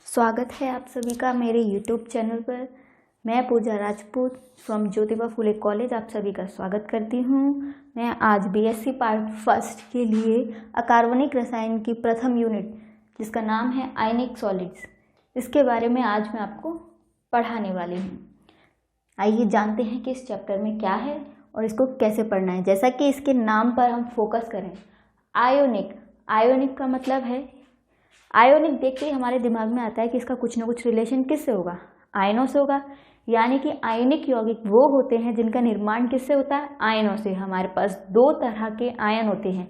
स्वागत है आप सभी का मेरे YouTube चैनल पर। मैं पूजा राजपूत फ्रॉम ज्योतिबा फुले कॉलेज आप सभी का स्वागत करती हूँ। मैं आज बीएससी पार्ट फर्स्ट के लिए अकार्बनिक रसायन की प्रथम यूनिट जिसका नाम है आयनिक सॉलिड्स, इसके बारे में आज मैं आपको पढ़ाने वाली हूँ। आइए जानते हैं कि इस चैप्टर में क्या है और इसको कैसे पढ़ना है। जैसा कि इसके नाम पर हम फोकस करें, आयोनिक का मतलब है, आयोनिक देखते ही हमारे दिमाग में आता है कि इसका कुछ ना कुछ रिलेशन किससे होगा, आयनों से होगा। यानी कि आयनिक यौगिक वो होते हैं जिनका निर्माण किससे होता है, आयनों से। हमारे पास दो तरह के आयन होते हैं,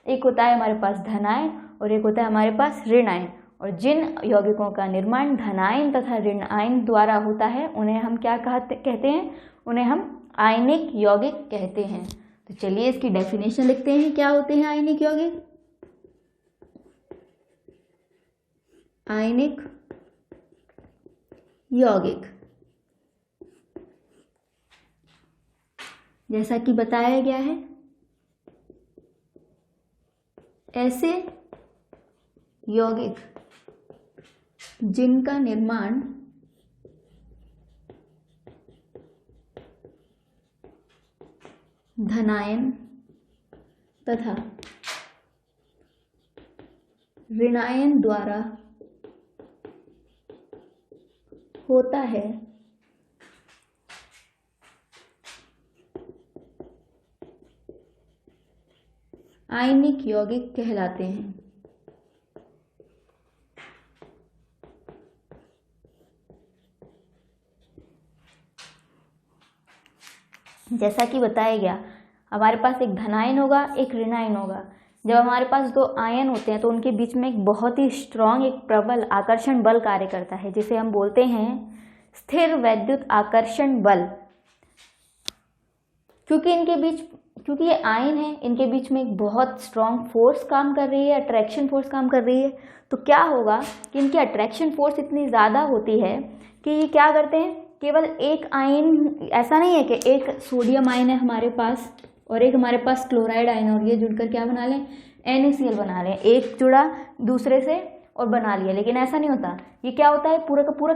एक होता है हमारे पास धनायन और एक होता है हमारे पास ऋण आयन। और जिन यौगिकों का निर्माण धनायन तथा ऋण आयन द्वारा होता है उन्हें हम क्या कहते हैं, उन्हें हम आयनिक यौगिक कहते हैं। तो चलिए इसकी डेफिनेशन लिखते हैं, क्या होते हैं आयनिक यौगिक। आयनिक यौगिक जैसा कि बताया गया है, ऐसे यौगिक जिनका निर्माण धनायन तथा ऋणायन द्वारा होता है, आयनिक यौगिक कहलाते हैं। जैसा कि बताया गया, हमारे पास एक धनायन होगा, एक ऋणायन होगा। जब हमारे पास दो आयन होते हैं तो उनके बीच में एक बहुत ही स्ट्रॉन्ग, एक प्रबल आकर्षण बल कार्य करता है, जिसे हम बोलते हैं स्थिर वैद्युत आकर्षण बल। क्योंकि ये आयन है, इनके बीच में एक बहुत स्ट्रॉन्ग फोर्स काम कर रही है, अट्रैक्शन फोर्स काम कर रही है। तो क्या होगा कि इनकी अट्रैक्शन फोर्स इतनी ज़्यादा होती है कि ये क्या करते हैं, केवल एक आयन, ऐसा नहीं है कि एक सोडियम आयन है हमारे पास और एक हमारे पास क्लोराइड आयन और ये जुड़कर क्या बना लें, NaCl बना लें, एक जुड़ा दूसरे से और बना लिया। लेकिन ऐसा नहीं होता, ये क्या होता है, पूरा का पूरा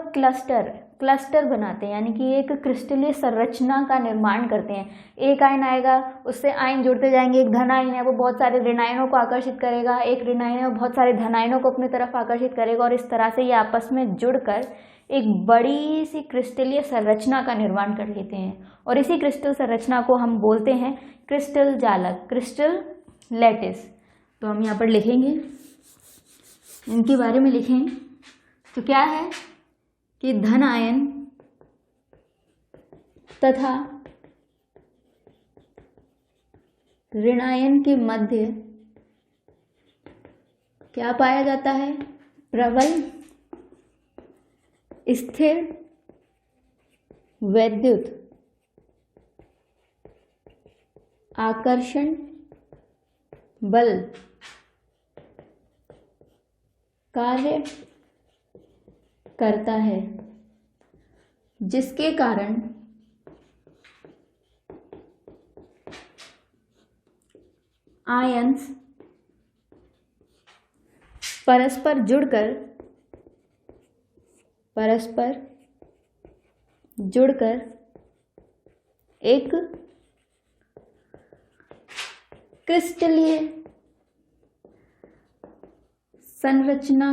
क्लस्टर बनाते हैं, यानी कि एक क्रिस्टलीय संरचना का निर्माण करते हैं। एक आयन आएगा, उससे आयन जुड़ते जाएंगे, एक धन आयन है वो बहुत सारे ऋणायनों को आकर्षित करेगा, एक ऋणायन है वो बहुत सारे धनायनों को अपनी तरफ आकर्षित करेगा और इस तरह से ये आपस में जुड़कर एक बड़ी सी क्रिस्टलीय संरचना का निर्माण कर लेते हैं। और इसी क्रिस्टल संरचना को हम बोलते हैं क्रिस्टल जालक, क्रिस्टल लैटिस। तो हम यहाँ पर लिखेंगे, इनके बारे में लिखें तो क्या है कि धन आयन तथा ऋणायन के मध्य क्या पाया जाता है, प्रबल स्थिर वैद्युत आकर्षण बल कार्य करता है, जिसके कारण आयन्स परस्पर जुड़कर एक क्रिस्टलीय संरचना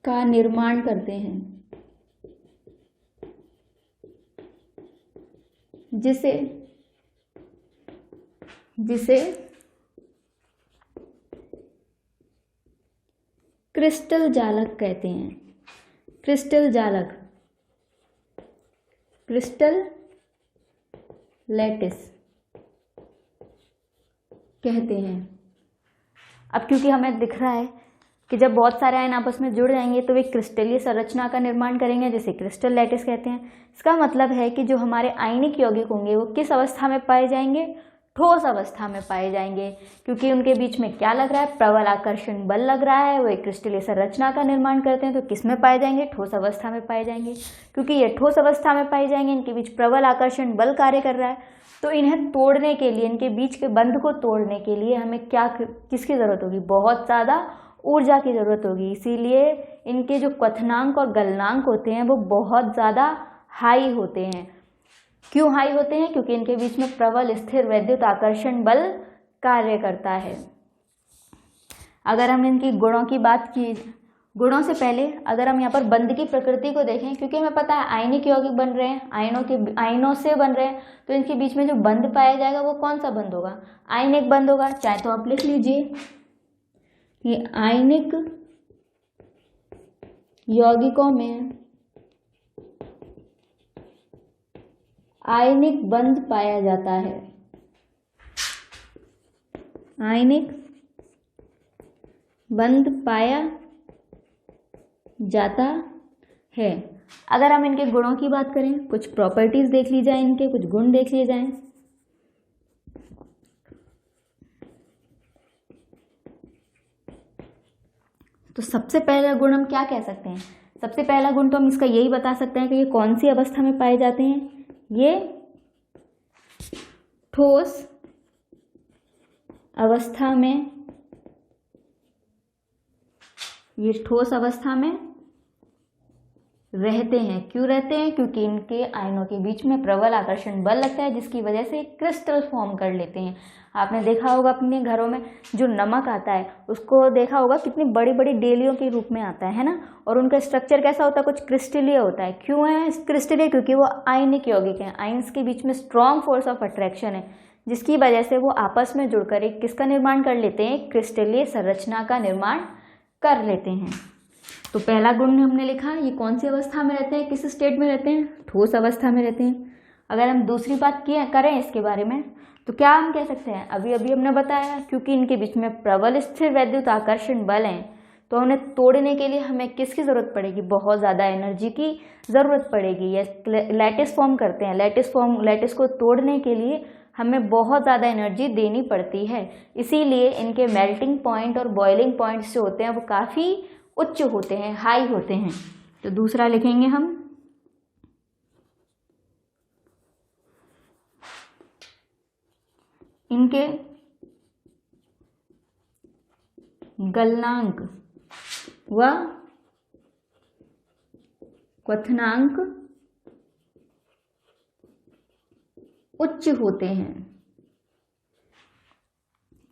का निर्माण करते हैं, जिसे क्रिस्टल जालक कहते हैं। क्रिस्टल जालक, क्रिस्टल लैटिस कहते हैं। अब क्योंकि हमें दिख रहा है कि जब बहुत सारे आयन आपस में जुड़ जाएंगे तो वे क्रिस्टलीय संरचना का निर्माण करेंगे, जिसे क्रिस्टल लैटिस कहते हैं। इसका मतलब है कि जो हमारे आयनिक यौगिक होंगे वो किस अवस्था में पाए जाएंगे, ठोस अवस्था में पाए जाएंगे, क्योंकि उनके बीच में क्या लग रहा है, प्रबल आकर्षण बल लग रहा है, वो एक क्रिस्टलीय संरचना का निर्माण करते हैं। तो किस में पाए जाएंगे, ठोस अवस्था में पाए जाएंगे। क्योंकि ये ठोस अवस्था में पाए जाएंगे, इनके बीच प्रबल आकर्षण बल कार्य कर रहा है, तो इन्हें तोड़ने के लिए, इनके बीच के बंध को तोड़ने के लिए हमें किसकी जरूरत होगी, बहुत ज़्यादा ऊर्जा की जरूरत होगी। इसीलिए इनके जो क्वथनांक और गलनांक होते हैं वो बहुत ज़्यादा हाई होते हैं। क्यों हाई होते हैं, क्योंकि इनके बीच में प्रबल स्थिर वैद्युत आकर्षण बल कार्य करता है। अगर हम इनकी गुणों की बात की, गुणों से पहले अगर हम यहाँ पर बंध की प्रकृति को देखें, क्योंकि हमें पता है आयनिक यौगिक बन रहे हैं, आयनों से बन रहे हैं, तो इनके बीच में जो बंध पाया जाएगा वो कौन सा बंध होगा, आयनिक बंध होगा। चाहे तो आप लिख लीजिए कि आयनिक यौगिकों में आयनिक बंध पाया जाता है, आयनिक बंध पाया जाता है। अगर हम इनके गुणों की बात करें, कुछ प्रॉपर्टीज देख ली जाए, इनके कुछ गुण देख लिए जाएं। तो सबसे पहला गुण हम क्या कह सकते हैं, सबसे पहला गुण तो हम इसका यही बता सकते हैं कि ये कौन सी अवस्था में पाए जाते हैं, ये ठोस अवस्था में, ये ठोस अवस्था में रहते हैं। क्यों रहते हैं, क्योंकि इनके आयनों के बीच में प्रबल आकर्षण बल लगता है, जिसकी वजह से क्रिस्टल फॉर्म कर लेते हैं। आपने देखा होगा अपने घरों में जो नमक आता है, उसको देखा होगा कितनी बड़ी बड़ी डेलियों के रूप में आता है ना, और उनका स्ट्रक्चर कैसा होता है, कुछ क्रिस्टलीय होता है। क्यों है क्रिस्टलीय, क्योंकि वो आयनिक यौगिक हैं, आयंस के बीच में स्ट्रॉन्ग फोर्स ऑफ अट्रैक्शन है, जिसकी वजह से वो आपस में जुड़कर एक किसका निर्माण कर लेते हैं, क्रिस्टलीय संरचना का निर्माण कर लेते हैं। तो पहला गुण हमने लिखा, ये कौन सी अवस्था में रहते हैं, किस स्टेट में रहते हैं, ठोस अवस्था में रहते हैं। अगर हम दूसरी बात करें इसके बारे में, तो क्या हम कह सकते हैं, अभी अभी हमने बताया, क्योंकि इनके बीच में प्रबल स्थिर वैद्युत आकर्षण बल हैं, तो उन्हें तोड़ने के लिए हमें किसकी जरूरत पड़ेगी, बहुत ज़्यादा एनर्जी की ज़रूरत पड़ेगी। ये लैटिस फॉर्म करते हैं, लैटिस को तोड़ने के लिए हमें बहुत ज़्यादा एनर्जी देनी पड़ती है। इसीलिए इनके मेल्टिंग पॉइंट और बॉइलिंग पॉइंट्स जो होते हैं वो काफ़ी उच्च होते हैं, हाई होते हैं। तो दूसरा लिखेंगे हम, इनके गलनांक व क्वथनांक उच्च होते हैं।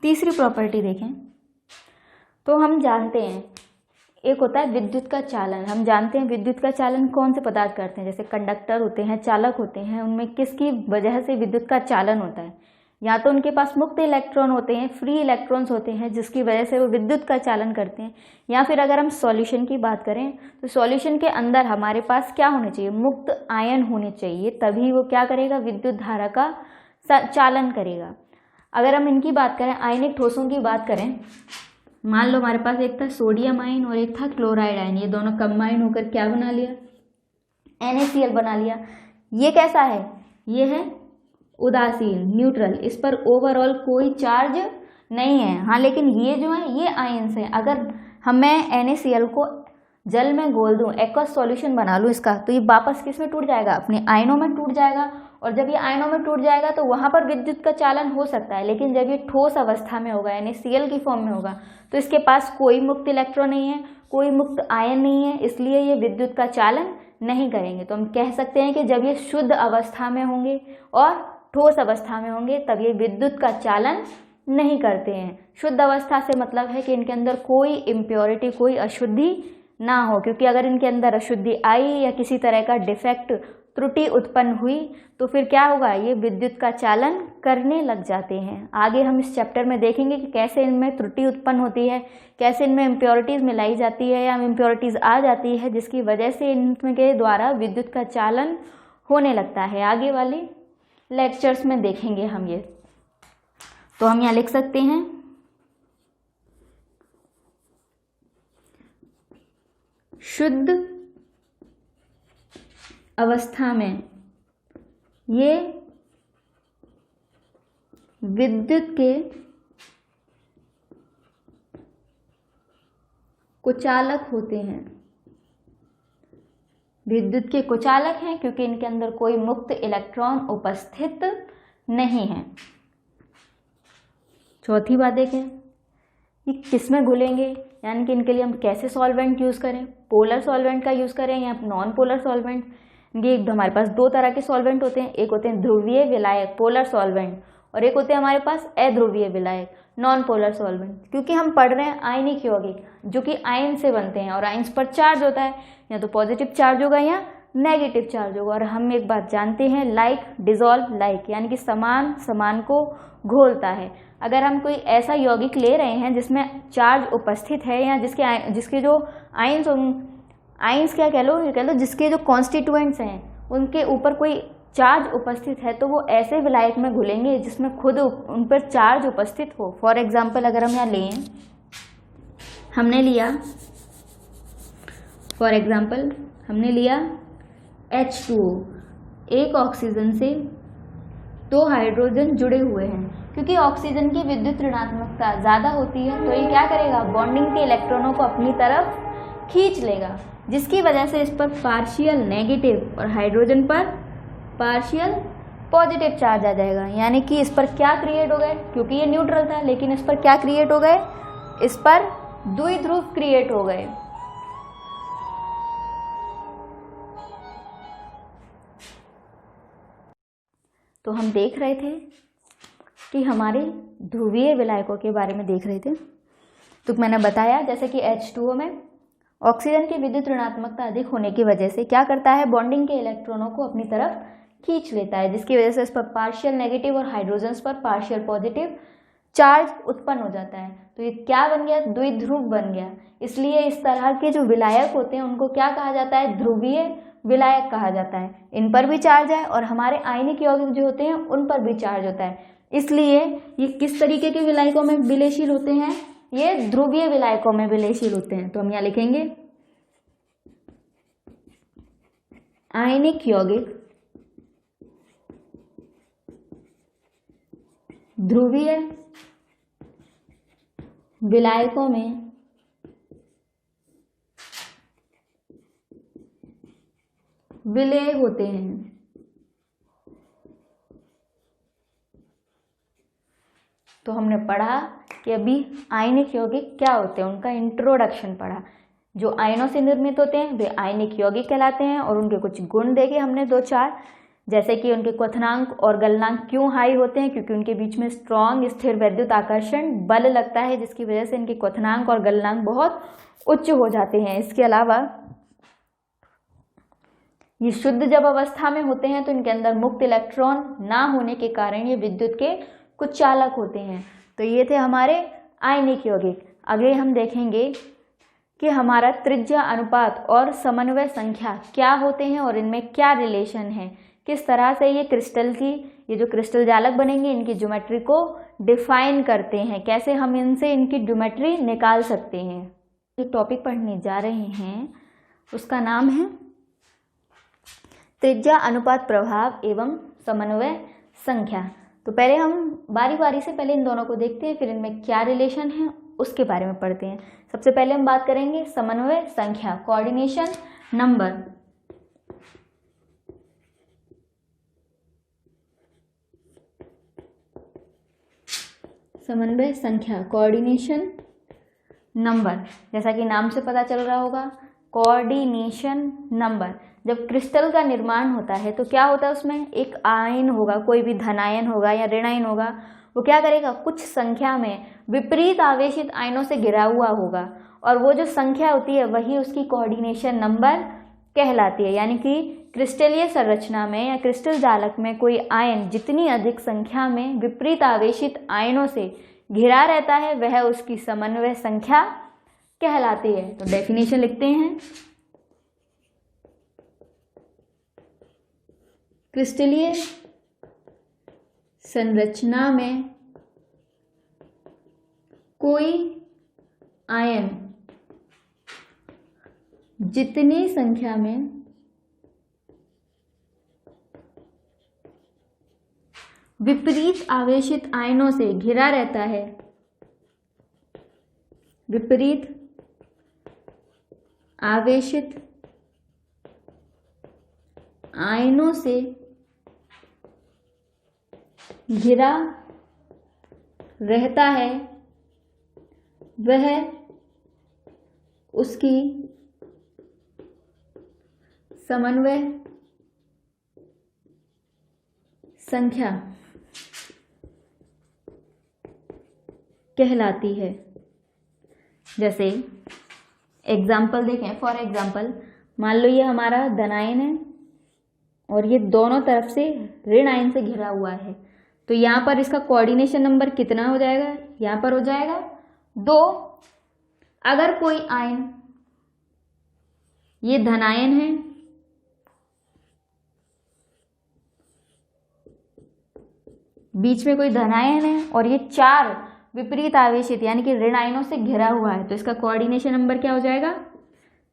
तीसरी प्रॉपर्टी देखें तो हम जानते हैं, एक होता है विद्युत का चालन। हम जानते हैं विद्युत का चालन कौन से पदार्थ करते हैं, जैसे कंडक्टर होते हैं, चालक होते हैं, उनमें किसकी वजह से विद्युत का चालन होता है, या तो उनके पास मुक्त इलेक्ट्रॉन होते हैं, फ्री इलेक्ट्रॉन्स होते हैं, जिसकी वजह से वो विद्युत का चालन करते हैं, या फिर अगर हम सॉल्यूशन की बात करें तो सॉल्यूशन के अंदर हमारे पास क्या होने चाहिए, मुक्त आयन होने चाहिए, तभी वो क्या करेगा, विद्युत धारा का चालन करेगा। अगर हम इनकी बात करें, आयनिक ठोसों की बात करें, मान लो हमारे पास एक था सोडियम आयन और एक था क्लोराइड आयन, ये दोनों कंबाइन होकर क्या बना लिया, NaCl बना लिया। ये कैसा है, ये है उदासीन, न्यूट्रल, इस पर ओवरऑल कोई चार्ज नहीं है। हाँ, लेकिन ये जो है ये आयन्स हैं। अगर मैं NaCl को जल में घोल दूं, एक्वस सॉल्यूशन बना लूं इसका, तो ये वापस किस में टूट जाएगा, अपने आयनों में टूट जाएगा। और जब ये आयनों में टूट जाएगा तो वहाँ पर विद्युत का चालन हो सकता है, लेकिन जब ये ठोस अवस्था में होगा, NaCl की फॉर्म में होगा, तो इसके पास कोई मुक्त इलेक्ट्रॉन नहीं है, कोई मुक्त आयन नहीं है, इसलिए ये विद्युत का चालन नहीं करेंगे। तो हम कह सकते हैं कि जब ये शुद्ध अवस्था में होंगे और ठोस अवस्था में होंगे तब ये विद्युत का चालन नहीं करते हैं। शुद्ध अवस्था से मतलब है कि इनके अंदर कोई इम्प्योरिटी, कोई अशुद्धि ना हो, क्योंकि अगर इनके अंदर अशुद्धि आई या किसी तरह का डिफेक्ट, त्रुटि उत्पन्न हुई तो फिर क्या होगा, ये विद्युत का चालन करने लग जाते हैं। आगे हम इस चैप्टर में देखेंगे कि कैसे इनमें त्रुटि उत्पन्न होती है, कैसे इनमें इम्प्योरिटीज़ मिलाई जाती है या इम्प्योरिटीज़ आ जाती है, जिसकी वजह से इनके द्वारा विद्युत का चालन होने लगता है। आगे वाले लेक्चर्स में देखेंगे हम ये। तो हम यहाँ लिख सकते हैं, शुद्ध अवस्था में ये विद्युत के कुचालक होते हैं। विद्युत के कुचालक हैं क्योंकि इनके अंदर कोई मुक्त इलेक्ट्रॉन उपस्थित नहीं है। चौथी बात देखें, ये किस में घुलेंगे, यानी कि इनके लिए हम कैसे सॉल्वेंट यूज़ करें, पोलर सॉल्वेंट का यूज़ करें या नॉन पोलर सॉल्वेंट। ये हमारे पास दो तरह के सॉल्वेंट होते हैं, एक होते हैं ध्रुवीय विलायक पोलर सॉल्वेंट, और एक होते हैं हमारे पास अध्रुवीय विलायक नॉन पोलर सॉल्वेंट। क्योंकि हम पढ़ रहे हैं आयनिक यौगिक जो कि आयन से बनते हैं और आयन्स पर चार्ज होता है, या तो पॉजिटिव चार्ज होगा या नेगेटिव चार्ज होगा। और हम एक बात जानते हैं, लाइक डिजॉल्व लाइक, यानी कि समान समान को घोलता है। अगर हम कोई ऐसा यौगिक ले रहे हैं जिसमें चार्ज उपस्थित है या जिसके जो आयन्स क्या कह लो जिसके जो कॉन्स्टिट्यूएंट्स हैं उनके ऊपर कोई चार्ज उपस्थित है, तो वो ऐसे विलायक में घुलेंगे जिसमें खुद उन पर चार्ज उपस्थित हो। फॉर एग्जाम्पल अगर हम यहाँ लें, हमने लिया H2O, एक ऑक्सीजन से दो हाइड्रोजन जुड़े हुए हैं। क्योंकि ऑक्सीजन की विद्युत ऋणात्मकता ज़्यादा होती है तो ये क्या करेगा, बॉन्डिंग के इलेक्ट्रॉनों को अपनी तरफ खींच लेगा, जिसकी वजह से इस पर पार्शियल नेगेटिव और हाइड्रोजन पर पार्शियल पॉजिटिव चार्ज आ जाएगा। यानी कि इस पर क्या क्रिएट हो गए, क्योंकि ये न्यूट्रल था, लेकिन इस पर क्या क्रिएट हो गए, इस पर द्विध्रुव क्रिएट हो गए। तो हम देख रहे थे कि हमारे ध्रुवीय विलायकों के बारे में देख रहे थे। तो मैंने बताया जैसे कि H2O में ऑक्सीजन की विद्युत ऋणात्मकता अधिक होने की वजह से क्या करता है, बॉन्डिंग के इलेक्ट्रॉनों को अपनी तरफ खींच लेता है, जिसकी वजह से इस पर पार्शियल नेगेटिव और हाइड्रोजन्स पर पार्शियल पॉजिटिव चार्ज उत्पन्न हो जाता है। तो ये क्या बन गया, द्विध्रुव बन गया। इसलिए इस तरह के जो विलायक होते हैं उनको क्या कहा जाता है, ध्रुवीय विलायक कहा जाता है। इन पर भी चार्ज है और हमारे आयनिक यौगिक जो होते हैं उन पर भी चार्ज होता है। इसलिए ये किस तरीके के विलायकों में विलयशील होते हैं, ये ध्रुवीय विलायकों में विलयशील होते हैं। तो हम यहाँ लिखेंगे आयनिक यौगिक ध्रुवीय विलायकों में विलय होते हैं। तो हमने पढ़ा कि अभी आयनिक यौगिक क्या होते हैं, उनका इंट्रोडक्शन पढ़ा। जो आयनों से निर्मित होते हैं वे आयनिक यौगिक कहलाते हैं और उनके कुछ गुण देखे हमने दो चार, जैसे कि उनके क्वथनांक और गलनांक क्यों हाई होते हैं, क्योंकि उनके बीच में स्ट्रॉन्ग स्थिर वैद्युत आकर्षण बल लगता है, जिसकी वजह से इनके क्वथनांक और गलनांक बहुत उच्च हो जाते हैं। इसके अलावा ये शुद्ध जब अवस्था में होते हैं तो इनके अंदर मुक्त इलेक्ट्रॉन ना होने के कारण ये विद्युत के कुछ चालक होते हैं। तो ये थे हमारे आयनिक यौगिक। आगे हम देखेंगे कि हमारा त्रिज्या अनुपात और समन्वय संख्या क्या होते हैं और इनमें क्या रिलेशन है, किस तरह से ये ये जो क्रिस्टल जालक बनेंगे इनकी ज्योमेट्री को डिफाइन करते हैं, कैसे हम इनसे इनकी ज्योमेट्री निकाल सकते हैं। जो टॉपिक पढ़ने जा रहे हैं उसका नाम है त्रिज्या अनुपात प्रभाव एवं समन्वय संख्या। तो पहले हम बारी बारी से पहले इन दोनों को देखते हैं, फिर इनमें क्या रिलेशन है उसके बारे में पढ़ते हैं। सबसे पहले हम बात करेंगे समन्वय संख्या, कोऑर्डिनेशन नंबर। समन्वय संख्या, कोऑर्डिनेशन नंबर, जैसा कि नाम से पता चल रहा होगा कोऑर्डिनेशन नंबर। जब क्रिस्टल का निर्माण होता है तो क्या होता है, उसमें एक आयन होगा, कोई भी धनायन होगा या ऋणायन होगा, वो क्या करेगा, कुछ संख्या में विपरीत आवेशित आयनों से घिरा हुआ होगा और वो जो संख्या होती है वही उसकी कोऑर्डिनेशन नंबर कहलाती है। यानी कि क्रिस्टलीय संरचना में या क्रिस्टल जालक में कोई आयन जितनी अधिक संख्या में विपरीत आवेशित आयनों से घिरा रहता है वह उसकी समन्वय संख्या कहलाती है। तो डेफिनेशन लिखते हैं, क्रिस्टलीय संरचना में कोई आयन जितनी संख्या में विपरीत आवेशित आयनों से घिरा रहता है, विपरीत आवेशित आयनों से घिरा रहता है, वह उसकी समन्वय संख्या कहलाती है। जैसे एग्जाम्पल देखें, फॉर एग्जाम्पल मान लो ये हमारा धनायन है और ये दोनों तरफ से ऋण आयन से घिरा हुआ है, तो यहाँ पर इसका कोऑर्डिनेशन नंबर कितना हो जाएगा, यहाँ पर हो जाएगा 2। अगर कोई आयन, ये धनायन है, बीच में कोई धनायन है और ये 4 विपरीत आवेशित यानी कि ऋण आयनों से घिरा हुआ है, तो इसका कोऑर्डिनेशन नंबर क्या हो जाएगा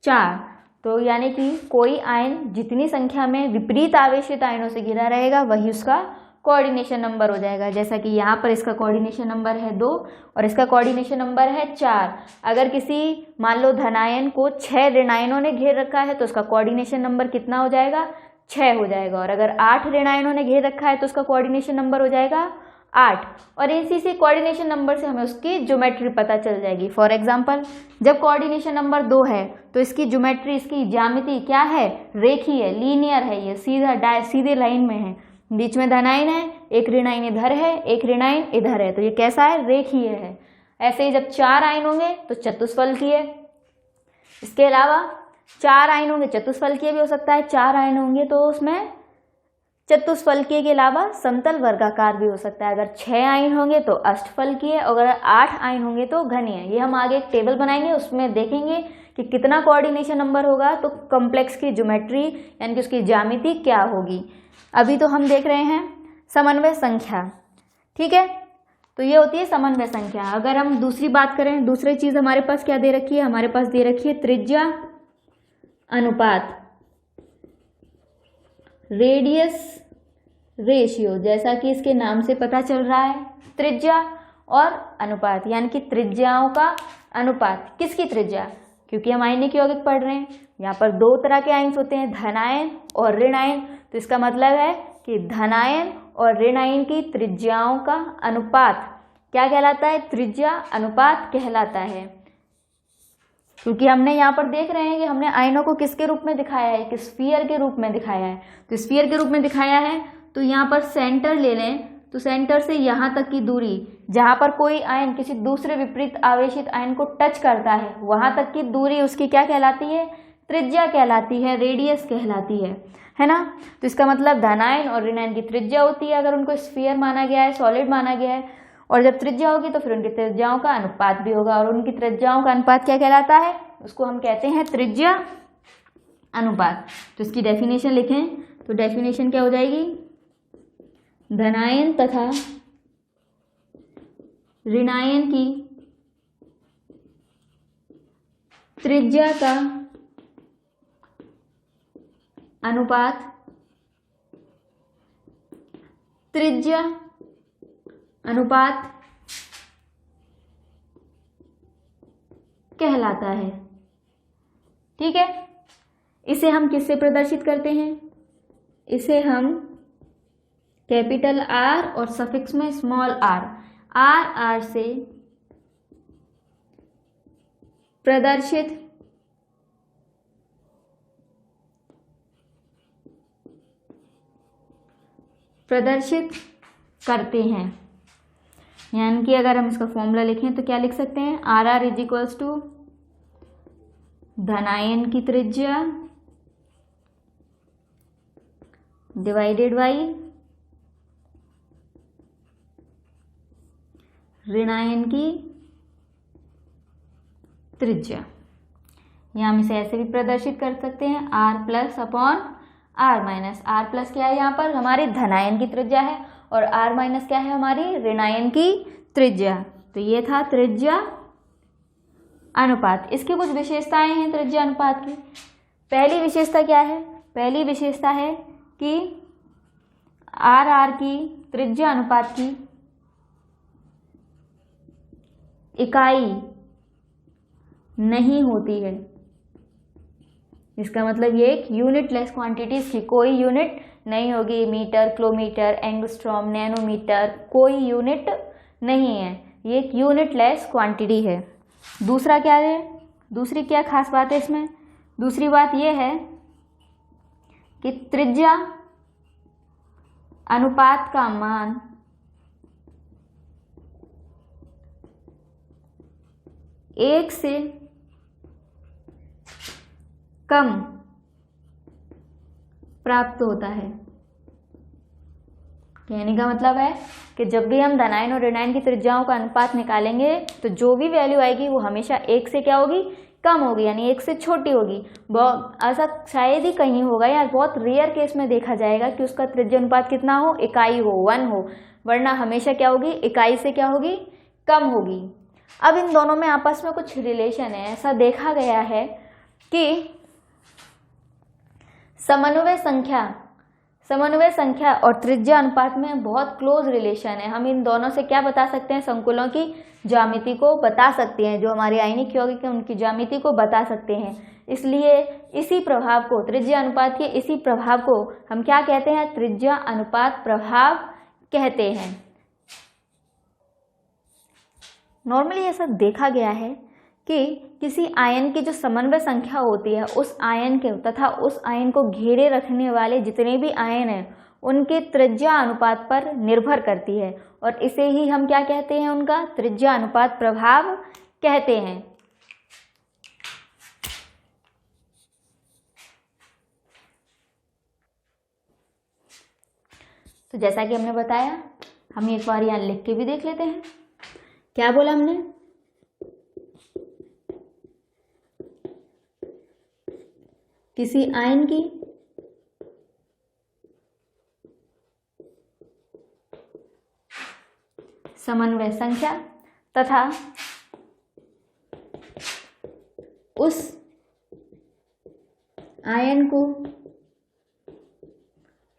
4। तो यानी कि कोई आयन जितनी संख्या में विपरीत आवेशित आयनों से घिरा रहेगा वही उसका कोऑर्डिनेशन नंबर हो जाएगा। जैसा कि यहाँ पर इसका कोऑर्डिनेशन नंबर है 2 और इसका कोऑर्डिनेशन नंबर है 4। अगर किसी मान लो धनायन को 6 ऋण आयनों ने घेर रखा है तो उसका कोऑर्डिनेशन नंबर कितना हो जाएगा 6 हो जाएगा, और अगर 8 ऋण आयनों ने घेर रखा है तो उसका कोऑर्डिनेशन नंबर हो जाएगा 8। और इसी से कोऑर्डिनेशन नंबर से हमें उसकी ज्योमेट्री पता चल जाएगी। फॉर एग्जांपल जब कोऑर्डिनेशन नंबर 2 है तो इसकी ज्योमेट्री, इसकी ज्यामिति क्या है, रेखीय है, लीनियर है, ये सीधा सीधे लाइन में है, बीच में धनायन है, एक ऋण आयन इधर है, एक ऋण आयन इधर है, तो ये कैसा है, रेखीय है। ऐसे ही जब 4 आयन होंगे तो चतुष्फलकीय। इसके अलावा 4 आयन होंगे चतुष्फलकीय भी हो सकता है, 4 आयन होंगे तो उसमें चतुष्फलकीय के अलावा समतल वर्गाकार भी हो सकता है। अगर 6 आयन होंगे तो अष्टफलकीय और अगर 8 आयन होंगे तो घनीय। ये हम आगे एक टेबल बनाएंगे, उसमें देखेंगे कि कितना कोऑर्डिनेशन नंबर होगा तो कॉम्प्लेक्स की ज्योमेट्री यानी कि उसकी ज्यामिति क्या होगी। अभी तो हम देख रहे हैं समन्वय संख्या, ठीक है, तो ये होती है समन्वय संख्या। अगर हम दूसरी बात करें, दूसरी चीज हमारे पास क्या दे रखी है, हमारे पास दे रखी है त्रिज्या अनुपात, रेडियस रेशियो। जैसा कि इसके नाम से पता चल रहा है, त्रिज्या और अनुपात यानी कि त्रिज्याओं का अनुपात। किसकी त्रिज्या, क्योंकि हम आयनिक यौगिक पढ़ रहे हैं, यहाँ पर 2 तरह के आयन होते हैं, धनायन और ऋण आयन, तो इसका मतलब है कि धनायन और ऋण आयन की त्रिज्याओं का अनुपात क्या कहलाता है, त्रिज्या अनुपात कहलाता है। क्योंकि हमने यहाँ पर देख रहे हैं कि हमने आयनों को किसके रूप में दिखाया है, कि स्फीयर के रूप में दिखाया है। तो स्फीयर के रूप में दिखाया है तो यहाँ पर सेंटर ले लें, तो सेंटर से यहाँ तक की दूरी, जहाँ पर कोई आयन किसी दूसरे विपरीत आवेशित आयन को टच करता है वहाँ तक की दूरी उसकी क्या कहलाती है, त्रिज्या कहलाती है, रेडियस कहलाती है ना। तो इसका मतलब धनायन और ऋण आयन की त्रिज्या होती है अगर उनको स्फीयर माना गया है, सॉलिड माना गया है, और जब त्रिज्या होगी तो फिर उनकी त्रिज्याओं का अनुपात भी होगा, और उनकी त्रिज्याओं का अनुपात क्या कहलाता है, उसको हम कहते हैं त्रिज्या अनुपात। तो इसकी डेफिनेशन लिखें, तो डेफिनेशन क्या हो जाएगी, धनायन तथा ऋणायन की त्रिज्या का अनुपात त्रिज्या अनुपात कहलाता है। ठीक है, इसे हम किससे प्रदर्शित करते हैं, इसे हम कैपिटल R और सफिक्स में स्मॉल r, R से प्रदर्शित करते हैं। यानी कि अगर हम इसका फॉर्मूला लिखें तो क्या लिख सकते हैं, RR इज इक्वल्स टू धनायन की त्रिज्या डिवाइडेड बाई ऋणायन की त्रिज्या। या हम इसे ऐसे भी प्रदर्शित कर सकते हैं, R plus upon R minus. R plus क्या है, यहाँ पर हमारी धनायन की त्रिज्या है और R माइनस क्या है, हमारी ऋणायन की त्रिज्या। तो ये था त्रिज्या अनुपात। इसकी कुछ विशेषताएं हैं त्रिज्या अनुपात की। पहली विशेषता क्या है, पहली विशेषता है कि आर आर की त्रिज्या अनुपात की इकाई नहीं होती है। इसका मतलब ये एक यूनिटलेस क्वांटिटीज की कोई यूनिट नहीं होगी। मीटर, किलोमीटर, एंगस्ट्रॉम, नैनोमीटर, कोई यूनिट नहीं है। ये एक यूनिटलेस क्वांटिटी है। दूसरा क्या है, दूसरी क्या खास बात है इसमें? दूसरी बात ये है कि त्रिज्या अनुपात का मान एक से कम प्राप्त होता है। कहने का मतलब है कि जब भी हम धनायन और ऋणायन की त्रिज्याओं का अनुपात निकालेंगे तो जो भी वैल्यू आएगी वो हमेशा एक से क्या होगी? कम होगी, यानी एक से छोटी होगी। बहुत ऐसा शायद ही कहीं होगा या बहुत रेयर केस में देखा जाएगा कि उसका त्रिज्या अनुपात कितना हो? इकाई हो, 1 हो, वरना हमेशा क्या होगी? इकाई से क्या होगी? कम होगी। अब इन दोनों में आपस में कुछ रिलेशन है। ऐसा देखा गया है कि समन्वय संख्या और त्रिज्या अनुपात में बहुत क्लोज रिलेशन है। हम इन दोनों से क्या बता सकते हैं? संकुलों की ज्यामिति को बता सकते हैं। जो हमारे आयनिक यौगिक है उनकी ज्यामिति को बता सकते हैं। इसलिए इसी प्रभाव को, त्रिज्या अनुपात के इसी प्रभाव को हम क्या कहते हैं? त्रिज्या अनुपात प्रभाव कहते हैं। नॉर्मली ऐसा देखा गया है कि किसी आयन की जो समन्वय संख्या होती है उस आयन के तथा उस आयन को घेरे रखने वाले जितने भी आयन हैं उनके त्रिज्या अनुपात पर निर्भर करती है, और इसे ही हम क्या कहते हैं? उनका त्रिज्या अनुपात प्रभाव कहते हैं। तो जैसा कि हमने बताया, हम एक बार यहाँ लिख के भी देख लेते हैं। क्या बोला हमने? किसी आयन की समन्वय संख्या तथा उस आयन को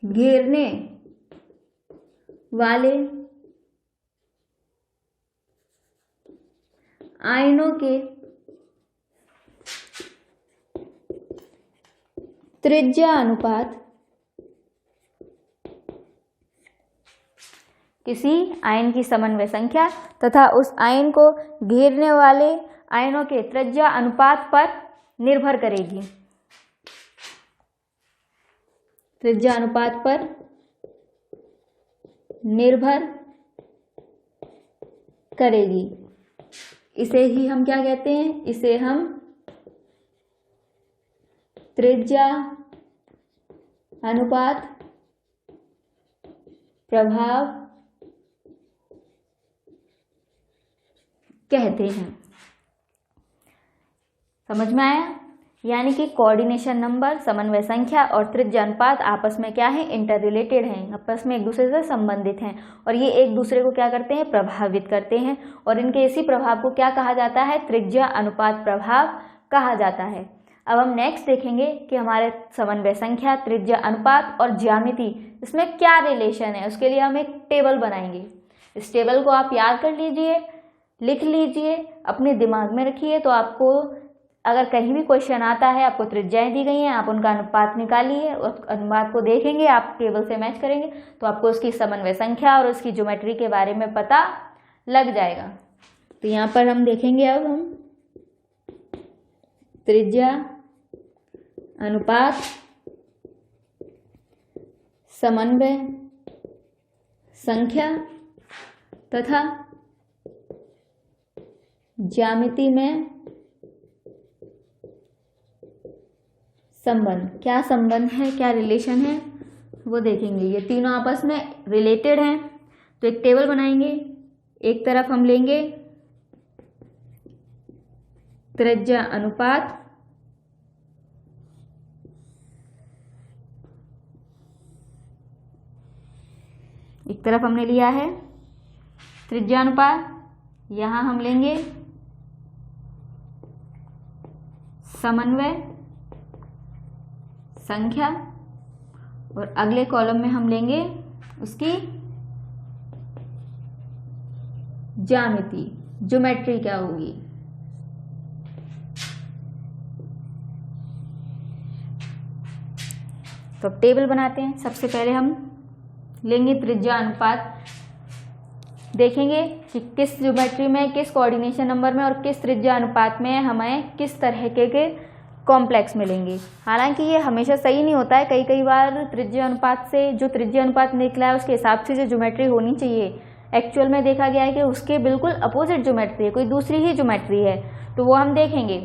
घेरने वाले आयनों के त्रिज्या अनुपात किसी आयन की समन्वय संख्या तथा उस आयन को घेरने वाले आयनों के त्रिज्या अनुपात पर निर्भर करेगी। त्रिज्या अनुपात पर निर्भर करेगी। इसे ही हम क्या कहते हैं? इसे हम त्रिज्या अनुपात प्रभाव कहते हैं। समझ में आया? यानी कि कोऑर्डिनेशन नंबर, समन्वय संख्या और त्रिज्या अनुपात आपस में क्या है? इंटर रिलेटेड हैं, आपस में एक दूसरे से संबंधित हैं, और ये एक दूसरे को क्या करते हैं? प्रभावित करते हैं। और इनके इसी प्रभाव को क्या कहा जाता है? त्रिज्या अनुपात प्रभाव कहा जाता है। अब हम नेक्स्ट देखेंगे कि हमारे समन्वय संख्या, त्रिज्या अनुपात और ज्यामिति, इसमें क्या रिलेशन है। उसके लिए हम एक टेबल बनाएंगे। इस टेबल को आप याद कर लीजिए, लिख लीजिए, अपने दिमाग में रखिए। तो आपको अगर कहीं भी क्वेश्चन आता है, आपको त्रिज्याएं दी गई हैं, आप उनका अनुपात निकालिए, उस अनुपात को देखेंगे, आप टेबल से मैच करेंगे तो आपको उसकी समन्वय संख्या और उसकी ज्योमेट्री के बारे में पता लग जाएगा। तो यहाँ पर हम देखेंगे, अब हम त्रिज्या अनुपात, समन्वय संख्या तथा ज्यामिति में संबंध, क्या संबंध है, क्या रिलेशन है, वो देखेंगे। ये तीनों आपस में रिलेटेड हैं। तो एक टेबल बनाएंगे। एक तरफ हम लेंगे त्रिज्या अनुपात, एक तरफ हमने लिया है त्रिज्या अनुपात, यहाँ हम लेंगे समन्वय संख्या, और अगले कॉलम में हम लेंगे उसकी ज्यामिति, ज्योमेट्री क्या होगी। तो अब टेबल बनाते हैं। सबसे पहले हम लेंगे त्रिज्या अनुपात, देखेंगे कि किस ज्योमेट्री में, किस कोऑर्डिनेशन नंबर में और किस त्रिज्या अनुपात में हमें किस तरह के कॉम्प्लेक्स मिलेंगे। हालांकि ये हमेशा सही नहीं होता है, कई कई बार त्रिज्या अनुपात से जो त्रिज्या अनुपात निकला है उसके हिसाब से जो ज्योमेट्री होनी चाहिए एक्चुअल में देखा गया है कि उसके बिल्कुल अपोजिट ज्योमेट्री है, कोई दूसरी ही ज्योमेट्री है। तो वो हम देखेंगे।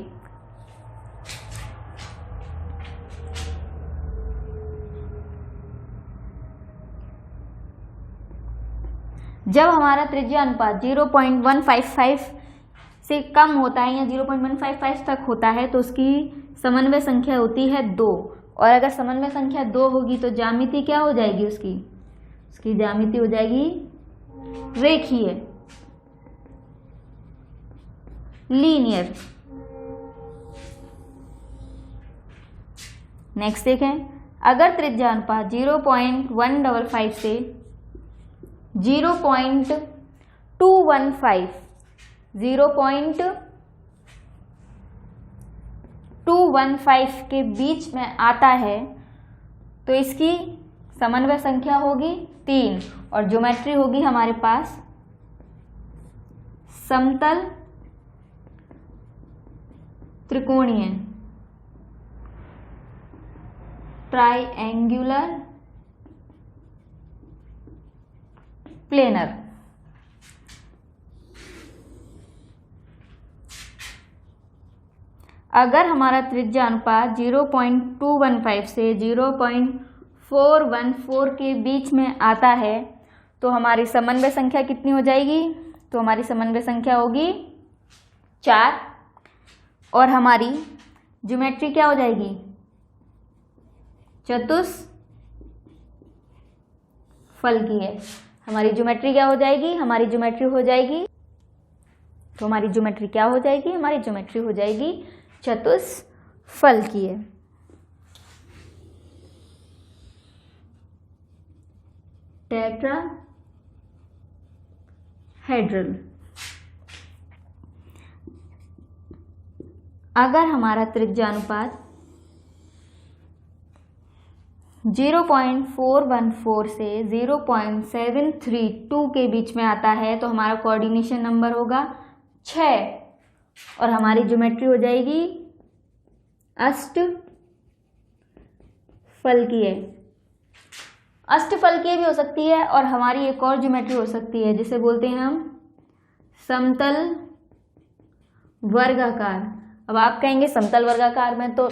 जब हमारा त्रिज्या अनुपात 0.155 से कम होता है या 0.155 तक होता है तो उसकी समन्वय संख्या होती है 2। और अगर समन्वय संख्या 2 होगी तो ज्यामिति क्या हो जाएगी, उसकी ज्यामिति हो जाएगी रेखीय, लीनियर। नेक्स्ट देखें, अगर त्रिज्या अनुपात 0.155 से 0.215 के बीच में आता है तो इसकी समन्वय संख्या होगी 3 और ज्योमेट्री होगी हमारे पास समतल त्रिकोणीय, ट्राइएंगुलर प्लेनर। अगर हमारा त्रिज्या अनुपात 0.215 से 0.414 के बीच में आता है तो हमारी समन्वय संख्या कितनी हो जाएगी, तो हमारी समन्वय संख्या होगी 4 और हमारी ज्योमेट्री क्या हो जाएगी, चतुष्फलकीय। हमारी ज्योमेट्री क्या हो जाएगी, हमारी ज्योमेट्री हो जाएगी, तो हमारी ज्योमेट्री क्या हो जाएगी, हमारी ज्योमेट्री हो जाएगी चतुष्फलकीय। टेट्राहेड्रल। अगर हमारा त्रिज्या अनुपात 0.414 से 0.732 के बीच में आता है तो हमारा कोऑर्डिनेशन नंबर होगा 6 और हमारी ज्योमेट्री हो जाएगी अष्टफलकीय। अष्टफलकीय भी हो सकती है और हमारी एक और ज्योमेट्री हो सकती है जिसे बोलते हैं हम समतल वर्गाकार। अब आप कहेंगे समतल वर्गाकार में तो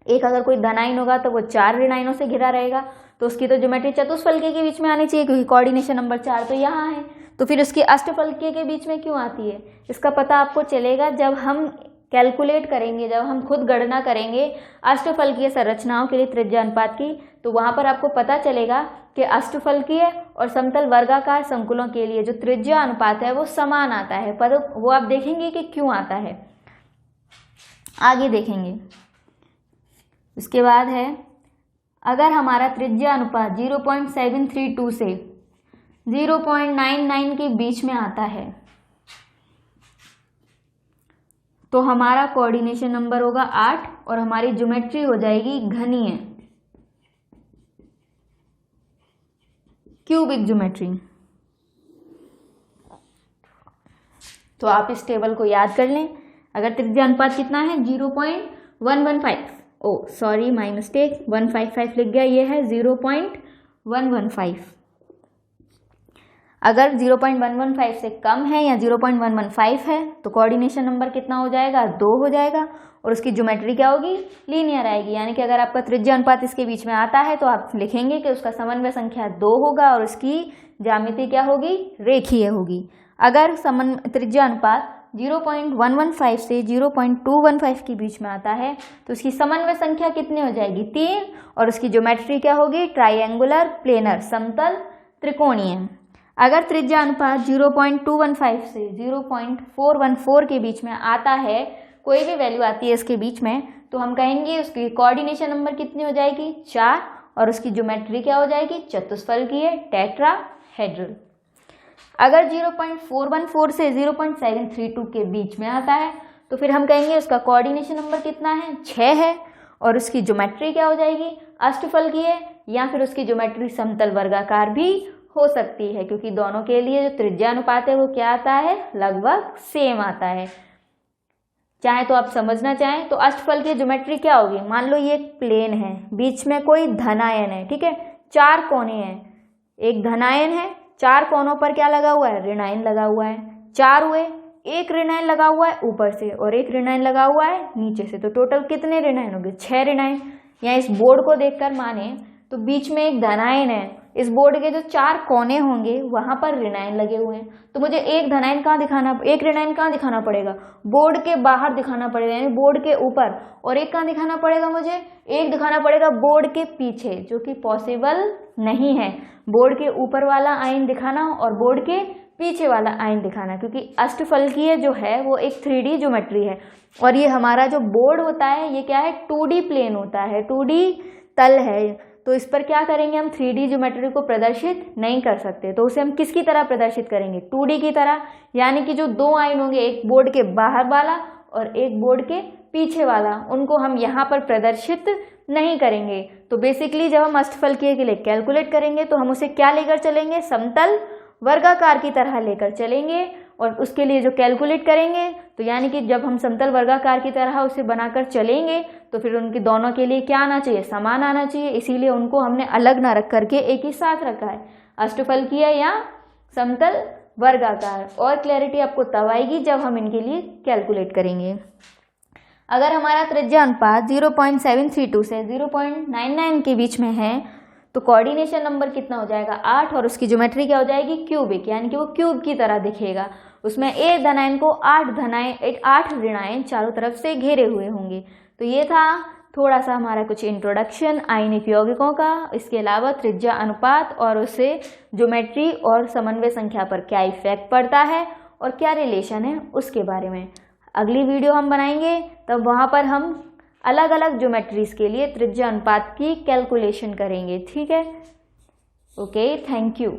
एक अगर कोई धनायन होगा तो वो 4 ऋणायनों से घिरा रहेगा, तो उसकी तो ज्योमेट्री चतुष्फलकीय के बीच में आनी चाहिए क्योंकि कोऑर्डिनेशन नंबर 4 तो यहाँ है। तो फिर उसकी अष्टफलकीय के बीच में क्यों आती है, इसका पता आपको चलेगा जब हम कैलकुलेट करेंगे, जब हम खुद गणना करेंगे अष्टफलकीय संरचनाओं के लिए त्रिज्या अनुपात की, तो वहाँ पर आपको पता चलेगा कि अष्टफलकीय और समतल वर्गाकार संकुलों के लिए जो त्रिज्या अनुपात है वो समान आता है, पर वो आप देखेंगे कि क्यों आता है, आगे देखेंगे। इसके बाद है, अगर हमारा त्रिज्या अनुपात 0.732 से 0.99 के बीच में आता है तो हमारा कोऑर्डिनेशन नंबर होगा 8 और हमारी ज्योमेट्री हो जाएगी घनीय, क्यूबिक ज्योमेट्री। तो आप इस टेबल को याद कर लें। अगर त्रिज्या अनुपात कितना है 0.115, ओ सॉरी माई मिस्टेक, 155 लिख गया, ये है 0.115। अगर 0.115 से कम है या 0.115 है तो कोऑर्डिनेशन नंबर कितना हो जाएगा, 2 हो जाएगा और उसकी ज्योमेट्री क्या होगी, लीनियर आएगी। यानी कि अगर आपका त्रिज्या अनुपात इसके बीच में आता है तो आप लिखेंगे कि उसका समन्वय संख्या 2 होगा और उसकी ज्यामिति क्या होगी, रेखीय होगी। अगर त्रिज्या अनुपात 0.115 से 0.215 के बीच में आता है तो उसकी समन्वय संख्या कितनी हो जाएगी, 3 और उसकी ज्योमेट्री क्या होगी, ट्राइएंगुलर प्लेनर, समतल त्रिकोणीय। अगर त्रिज्या अनुपात 0.215 से 0.414 के बीच में आता है, कोई भी वैल्यू आती है इसके बीच में, तो हम कहेंगे उसकी कोऑर्डिनेशन नंबर कितनी हो जाएगी, 4 और उसकी ज्योमेट्री क्या हो जाएगी, चतुष्फलकीय टेट्राहेड्रल। अगर 0.414 से 0.732 के बीच में आता है तो फिर हम कहेंगे उसका कोऑर्डिनेशन नंबर कितना है, 6 है, और उसकी ज्योमेट्री क्या हो जाएगी, अष्टफलकीय, या फिर उसकी ज्योमेट्री समतल वर्गाकार भी हो सकती है, क्योंकि दोनों के लिए जो त्रिज्या अनुपात है वो क्या आता है, लगभग सेम आता है। चाहे तो आप समझना चाहें तो अष्टफलकीय ज्योमेट्री क्या होगी, मान लो ये एक प्लेन है, बीच में कोई धनायन है, ठीक है, 4 कोने हैं, एक धनायन है, 4 कोनों पर क्या लगा हुआ है, ऋणायन लगा हुआ है, 4 हुए, एक ऋणायन लगा हुआ है ऊपर से और एक ऋणायन लगा हुआ है नीचे से, तो टोटल कितने ऋणायन हो गए, 6 ऋणायन। या इस बोर्ड को देखकर माने तो बीच में एक धनायन है, इस बोर्ड के जो 4 कोने होंगे वहां पर ऋणायन लगे हुए हैं, तो मुझे एक धनायन कहाँ दिखाना, एक ऋणायन कहाँ दिखाना पड़ेगा, बोर्ड के बाहर दिखाना पड़ेगा, यानी बोर्ड के ऊपर, और एक कहाँ दिखाना पड़ेगा, मुझे एक दिखाना पड़ेगा बोर्ड के पीछे, जो कि पॉसिबल नहीं है, बोर्ड के ऊपर वाला आयन दिखाना और बोर्ड के पीछे वाला आयन दिखाना, क्योंकि अष्टफलकीय जो है वो एक 3D ज्योमेट्री है, और ये हमारा जो बोर्ड होता है ये क्या है, 2D प्लेन होता है, 2D तल है, तो इस पर क्या करेंगे हम, 3D ज्योमेट्री को प्रदर्शित नहीं कर सकते, तो उसे हम किसकी तरह प्रदर्शित करेंगे, 2D की तरह, यानी कि जो 2 आयन होंगे, एक बोर्ड के बाहर वाला और एक बोर्ड के पीछे वाला, उनको हम यहाँ पर प्रदर्शित नहीं करेंगे। तो बेसिकली जब हम अष्टफलकीय के लिए कैलकुलेट करेंगे तो हम उसे क्या लेकर चलेंगे, समतल वर्गाकार की तरह लेकर चलेंगे, और उसके लिए जो कैलकुलेट करेंगे, तो यानी कि जब हम समतल वर्गाकार की तरह उसे बनाकर चलेंगे तो फिर उनकी दोनों के लिए क्या आना चाहिए, समान आना चाहिए, इसीलिए उनको हमने अलग ना रख करके एक ही साथ रखा है, अष्टफलकीय या समतल वर्गाकार। और क्लैरिटी आपको तब आएगी जब हम इनके लिए कैलकुलेट करेंगे। अगर हमारा त्रिज्या अनुपात 0.732 से 0.99 के बीच में है तो कोऑर्डिनेशन नंबर कितना हो जाएगा, 8, और उसकी ज्योमेट्री क्या हो जाएगी, क्यूबिक, यानी कि वो क्यूब की तरह दिखेगा, उसमें एक धनायन को 8 ऋणायन चारों तरफ से घेरे हुए होंगे। तो ये था थोड़ा सा हमारा कुछ इंट्रोडक्शन आयनिक यौगिकों का, इसके अलावा त्रिज्या अनुपात और उससे ज्योमेट्री और समन्वय संख्या पर क्या इफेक्ट पड़ता है और क्या रिलेशन है उसके बारे में। अगली वीडियो हम बनाएंगे, तब वहाँ पर हम अलग अलग ज्योमेट्रीज के लिए त्रिज्या अनुपात की कैलकुलेशन करेंगे, ठीक है। Okay, thank you.